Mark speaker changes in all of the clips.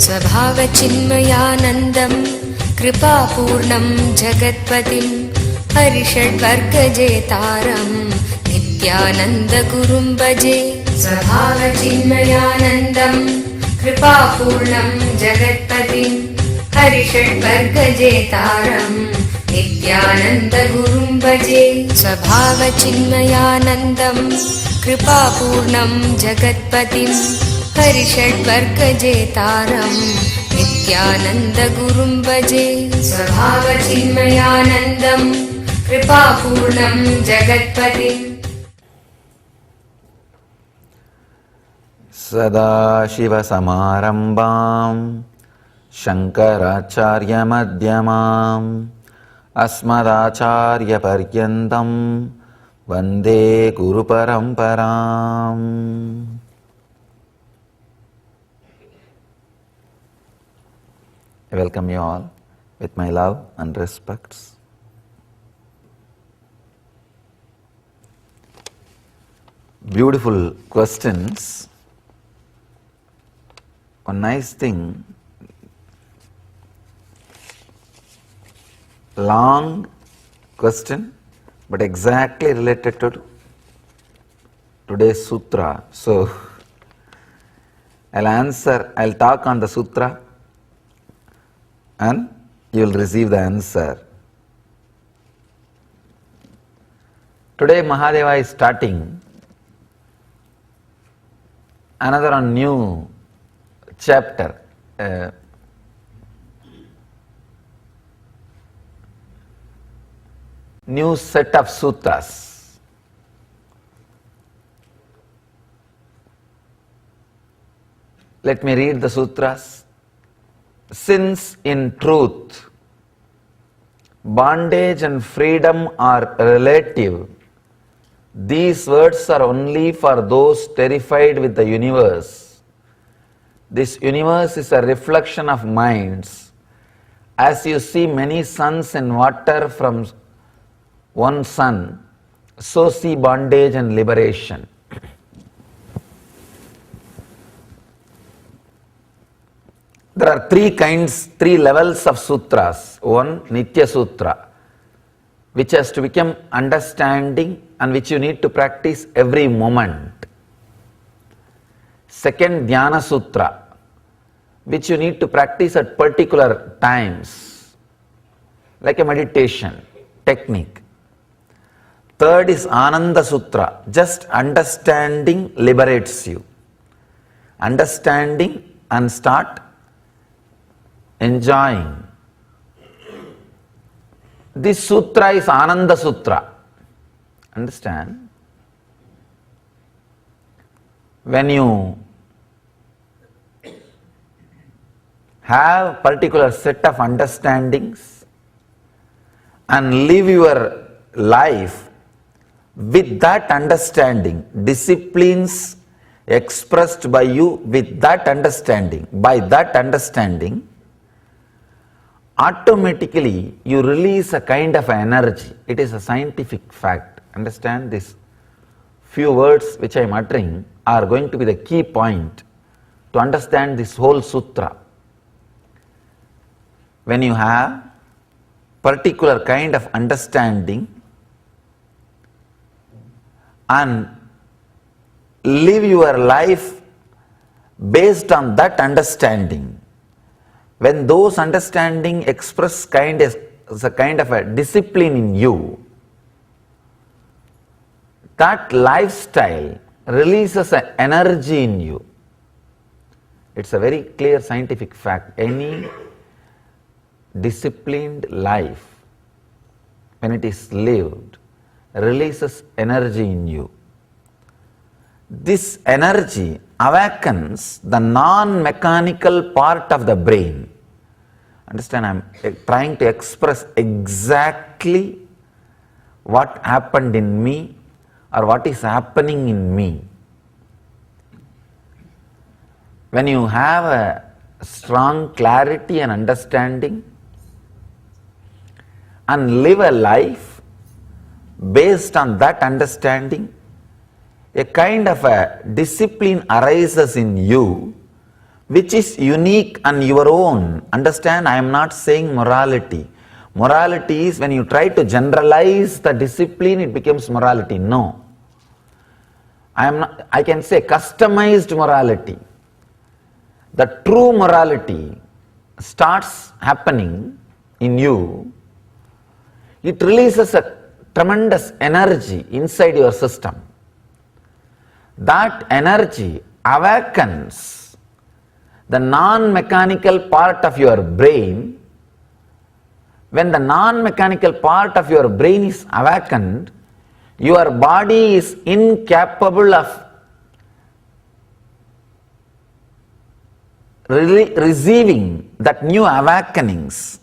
Speaker 1: स्वभावचिन्मयानन्दं कृपापूर्णं जगत्पतिं हरिषड्वर्गजेतारं नित्यानन्दगुरुं भजे। स्वभावचिन्मयानन्दं कृपापूर्णं जगत्पतिं हरिषड्वर्गजेतारं नित्यानन्दगुरुं भजे। स्वभावचिन्मयानन्दं कृपापूर्णं जगत्पतिं हरिषड्वर्गजेतारं नित्यानन्दगुरुं भजे। स्वभावचिन्मयानन्दं कृपापूर्णं जगत्पतिम्।
Speaker 2: सदाशिवसमारम्भां शङ्कराचार्यमध्यमाम् अस्मदाचार्यपर्यन्तं वन्दे गुरुपरम्पराम्। I welcome you all with my love and respects. Beautiful questions. One nice thing, long question but exactly related to today's sutra. So I'll talk on the sutra and you will receive the answer. Today Mahadeva is starting another new chapter, new set of sutras. Let me read the sutras. Since in truth bondage and freedom are relative, these words are only for those terrified with the universe. This universe is a reflection of minds. As you see many suns in water from one sun, so see bondage and liberation. There are three levels of sutras. One, Nitya Sutra, which has to become understanding and which you need to practice every moment. Second, Dhyana Sutra, which you need to practice at particular times, like a meditation technique. Third is Ananda Sutra, just understanding liberates you. Understanding and start enjoying. This sutra is Ananda Sutra. Understand? When you have particular set of understandings and live your life with that understanding, disciplines expressed by you with that understanding, automatically you release a kind of energy. It is a scientific fact. Understand this. Few words which I am uttering are going to be the key point to understand this whole sutra. When you have particular kind of understanding and live your life based on that understanding, when those understanding express as a kind of a discipline in you, that lifestyle releases an energy in you. It's a very clear scientific fact. Any disciplined life, when it is lived, releases energy in you. This energy awakens the non-mechanical part of the brain. Understand, I'm trying to express exactly what happened in me or what is happening in me. When you have a strong clarity and understanding and live a life based on that understanding, a kind of a discipline arises in you which is unique and your own. Understand, I am not saying morality. Morality is when you try to generalize the discipline, it becomes morality. No. I can say customized morality. The true morality starts happening in you. It releases a tremendous energy inside your system. That energy awakens the non-mechanical part of your brain. When the non-mechanical part of your brain is awakened, your body is incapable of receiving that new awakenings.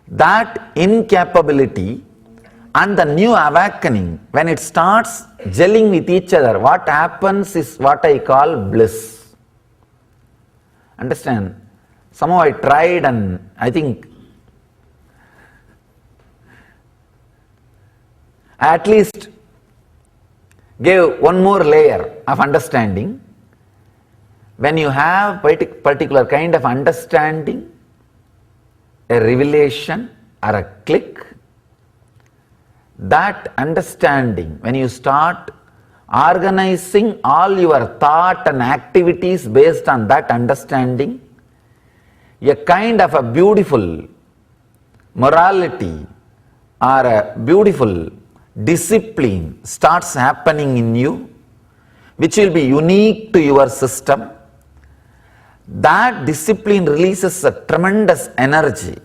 Speaker 2: That incapability and the new awakening, when it starts gelling with each other, what happens is what I call bliss. Understand? Somehow I tried and I think I at least gave one more layer of understanding. When you have particular kind of understanding, a revelation or a click, that understanding, when you start organizing all your thought and activities based on that understanding, a kind of a beautiful morality or a beautiful discipline starts happening in you, which will be unique to your system. That discipline releases a tremendous energy.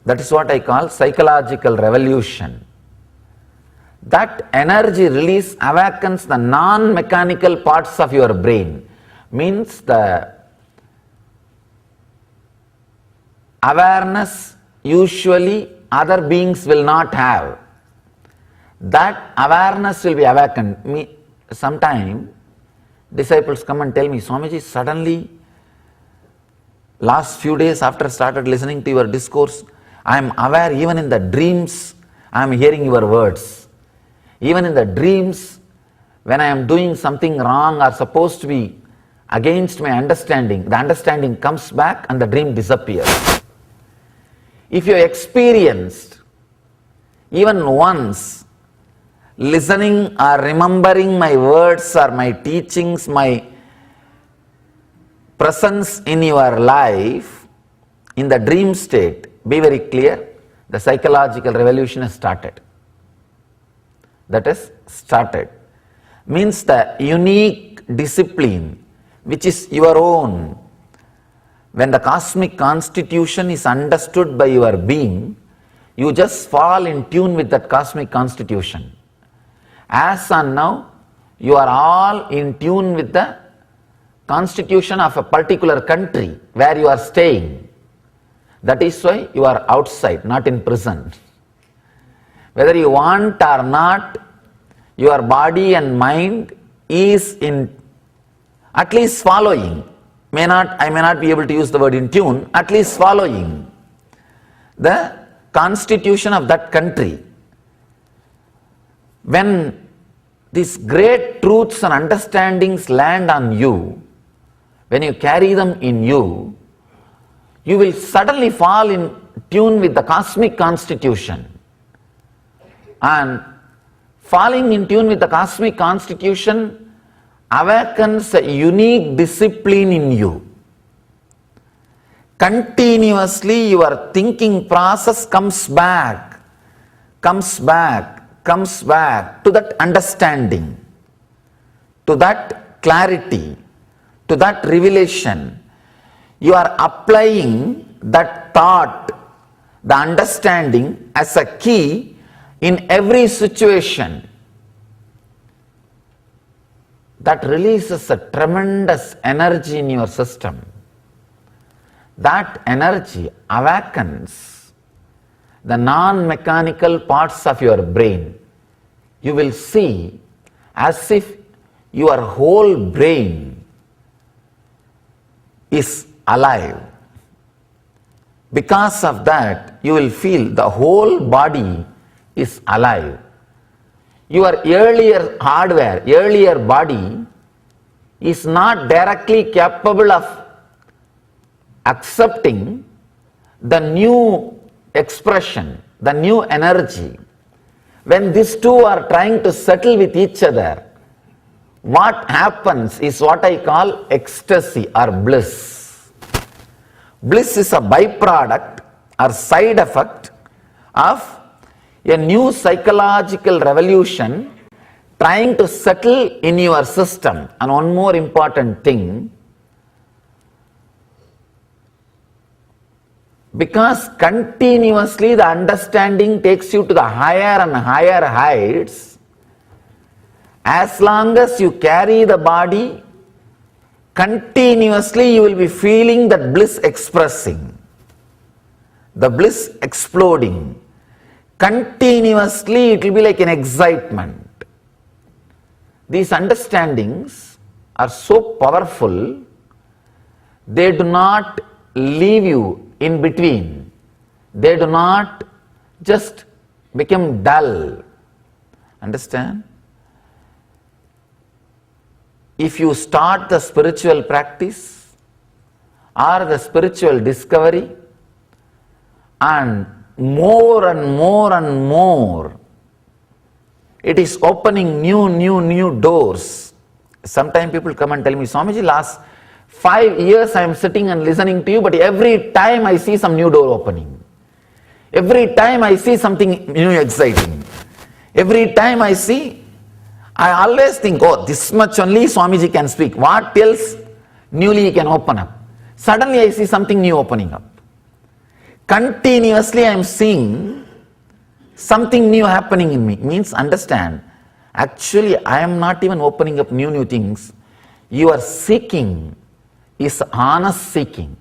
Speaker 2: That is what I call psychological revolution. That energy release awakens the non-mechanical parts of your brain. Means the awareness usually other beings will not have. That awareness will be awakened. Sometime disciples come and tell me, Swamiji, suddenly last few days after I started listening to your discourse, I am aware even in the dreams I am hearing your words. Even in the dreams, when I am doing something wrong or supposed to be against my understanding, the understanding comes back and the dream disappears. If you experienced even once listening or remembering my words or my teachings, my presence in your life in the dream state, be very clear, the psychological revolution has started. That is started. Means the unique discipline which is your own. When the cosmic constitution is understood by your being, you just fall in tune with that cosmic constitution. As on now, you are all in tune with the constitution of a particular country where you are staying. That is why you are outside, not in prison. Whether you want or not, your body and mind is in at least following. I may not be able to use the word in tune, at least following the constitution of that country. When these great truths and understandings land on you, when you carry them in you, you will suddenly fall in tune with the cosmic constitution. And falling in tune with the cosmic constitution awakens a unique discipline in you. Continuously your thinking process comes back to that understanding, to that clarity, to that revelation. You are applying that thought, the understanding as a key in every situation. That releases a tremendous energy in your system. That energy awakens the non-mechanical parts of your brain. You will see as if your whole brain is alive. Because of that, you will feel the whole body is alive. your earlier hardware, earlier body is not directly capable of accepting the new expression, the new energy. When these two are trying to settle with each other, what happens is what I call ecstasy or bliss. Bliss is a byproduct or side effect of a new psychological revolution trying to settle in your system. And one more important thing, because continuously the understanding takes you to the higher and higher heights, as long as you carry the body, continuously you will be feeling that bliss expressing, the bliss exploding. Continuously it will be like an excitement. These understandings are so powerful, they do not leave you in between. They do not just become dull. Understand? If you start the spiritual practice or the spiritual discovery, and more and more and more, it is opening new doors. Sometimes people come and tell me, Swamiji, last 5 years I am sitting and listening to you, but every time I see some new door opening. Every time I see something new exciting. Every time I see, I always think, oh, this much only Swamiji can speak. What else newly he can open up? Suddenly I see something new opening up. Continuously I am seeing something new happening in me. Means understand, actually I am not even opening up new things. Your seeking is honest seeking.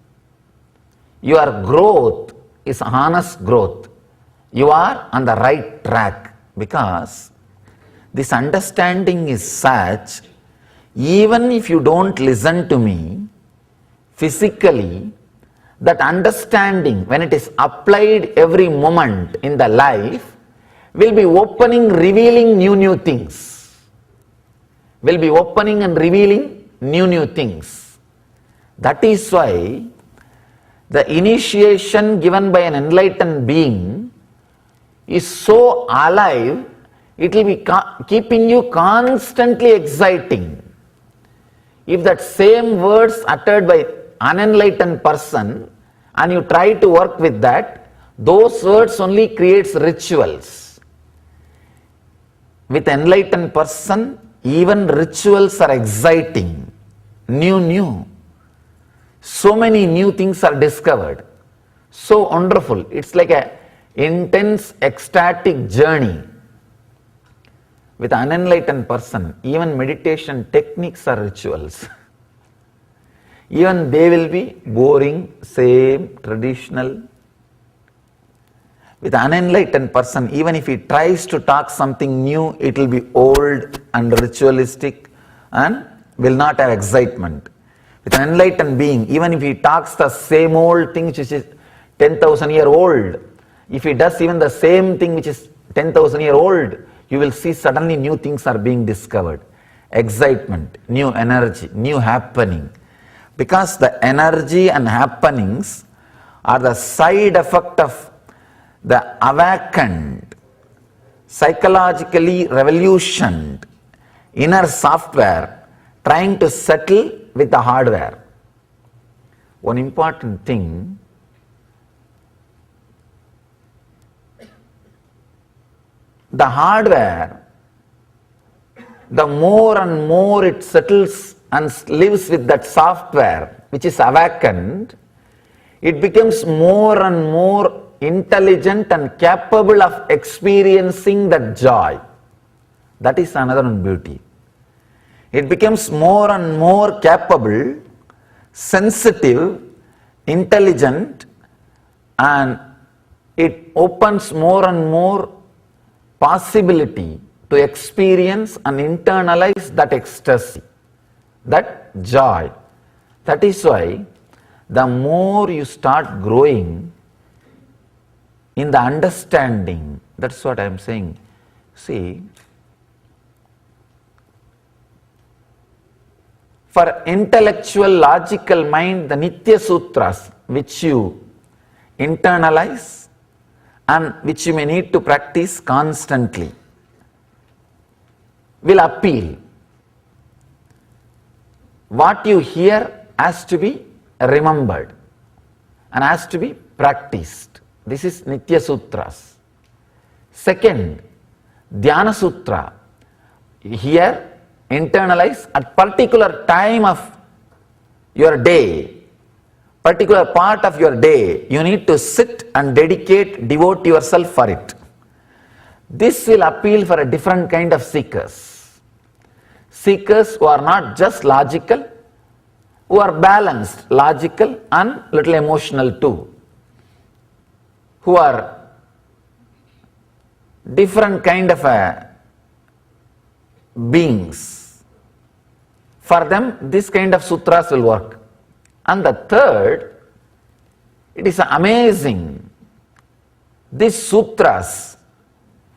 Speaker 2: Your growth is honest growth. You are on the right track, because this understanding is such, even if you don't listen to me physically, that understanding, when it is applied every moment in the life, will be opening, revealing new things. Will be opening and revealing new things. That is why the initiation given by an enlightened being is so alive, it will be keeping you constantly exciting. If that same words uttered by unenlightened person and you try to work with that, those words only creates rituals. With enlightened person, even rituals are exciting, new. So many new things are discovered. So wonderful. It's like an intense ecstatic journey. With an unenlightened person, even meditation techniques are rituals. Even they will be boring, same, traditional. With an unenlightened person, even if he tries to talk something new, it will be old and ritualistic and will not have excitement. With an enlightened being, even if he talks the same old thing which is 10,000 years old, if he does even the same thing which is 10,000 years old, you will see suddenly new things are being discovered. Excitement, new energy, new happening. Because the energy and happenings are the side effect of the awakened, psychologically revolutioned inner software trying to settle with the hardware. One important thing, the hardware, the more and more it settles and lives with that software which is awakened, it becomes more and more intelligent and capable of experiencing that joy. That is another beauty. It becomes more and more capable, sensitive, intelligent, and it opens more and more possibility to experience and internalize that ecstasy, that joy. That is why the more you start growing in the understanding, that's what I am saying. See, For intellectual, logical mind, the Nitya Sutras, which you internalize and which you may need to practice constantly, will appeal. What you hear has to be remembered and has to be practiced. This is Nitya Sutras. Second, Dhyana Sutra. Here, internalize at particular time of your day, particular part of your day, you need to sit and devote yourself for it. This will appeal for a different kind of seekers. Seekers who are not just logical, who are balanced, logical and little emotional too, who are different kind of beings. For them, this kind of sutras will work. And the third, it is amazing. These sutras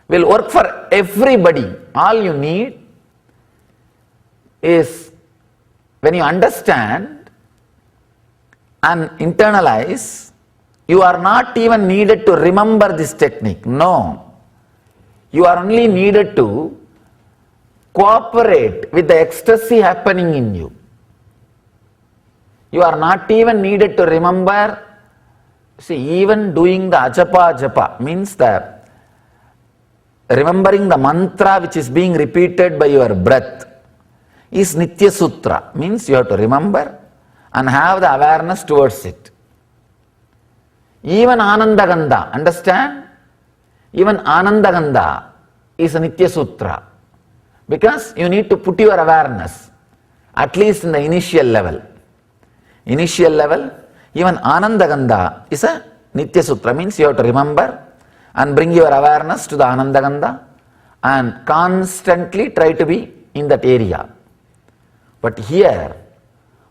Speaker 2: will work for everybody. All you need is, when you understand and internalize, you are not even needed to remember this technique. No. You are only needed to cooperate with the ecstasy happening in you. You are not even needed to remember. See, even doing the ajapa means that remembering the mantra which is being repeated by your breath is Nitya Sutra. Means you have to remember and have the awareness towards it. Even Anandagandha, understand? Even Anandagandha is a Nitya Sutra. Because you need to put your awareness, at least in the initial level. Initial level, even Anandagandha is a Nitya Sutra, means you have to remember and bring your awareness to the Anandagandha and constantly try to be in that area. But here,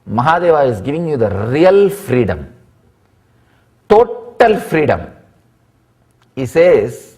Speaker 2: Mahadeva is giving you the real freedom, total freedom. He says,